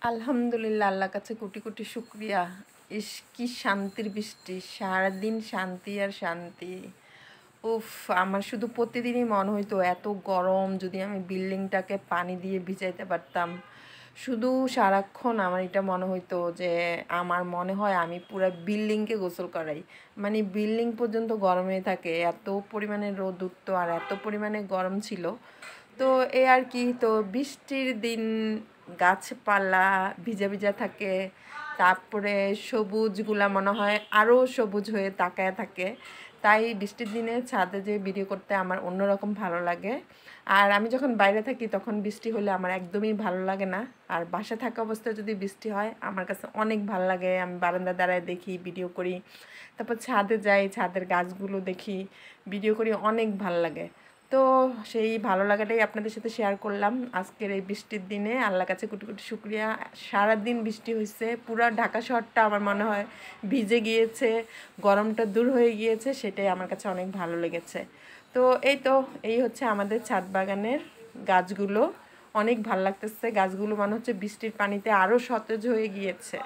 আলহামদুলিল্লাহ, আল্লাহর কাছে কোটি কোটি শুকরিয়া। ইস, কি শান্তির বৃষ্টি! সারাদিন শান্তি আর শান্তি। উফ, আমার শুধু প্রতিদিনই মনে হইতো এত গরম যদি আমি বিল্ডিংটাকে পানি দিয়ে ভিজাইতে পারতাম। শুধু সারাক্ষণ আমার এটা মনে হইতো যে আমার মনে হয় আমি পুরো বিল্ডিংকে গোসল করাই। মানে বিল্ডিং পর্যন্ত গরমে থাকে, এত পরিমাণে রোদ উঠতো আর এত পরিমাণে গরম ছিল। তো এই আর কি, তো বৃষ্টির দিন গাছপালা ভিজা ভিজা থাকে, তারপরে সবুজগুলা মনে হয় আরও সবুজ হয়ে তাকায় থাকে। তাই বৃষ্টির দিনে ছাদে যে ভিডিও করতে আমার অন্যরকম ভালো লাগে। আর আমি যখন বাইরে থাকি তখন বৃষ্টি হলে আমার একদমই ভালো লাগে না। আর বাসা থাকা অবস্থায় যদি বৃষ্টি হয় আমার কাছে অনেক ভালো লাগে। আমি বারান্দা দাঁড়ায় দেখি, ভিডিও করি, তারপর ছাদে যাই, ছাদের গাছগুলো দেখি, ভিডিও করি, অনেক ভালো লাগে। তো সেই ভালো লাগাটাই আপনাদের সাথে শেয়ার করলাম আজকের এই বৃষ্টির দিনে। আল্লাহর কাছে কোটি কোটি শুকরিয়া। সারাদিন বৃষ্টি হয়েছে, পুরো ঢাকা শহরটা আমার মনে হয় ভিজে গিয়েছে, গরমটা দূর হয়ে গিয়েছে, সেটাই আমার কাছে অনেক ভালো লেগেছে। তো এই হচ্ছে আমাদের ছাদ বাগানের গাছগুলো। অনেক ভালো লাগতেছে, গাছগুলো মনে হচ্ছে বৃষ্টির পানিতে আরও সতেজ হয়ে গিয়েছে।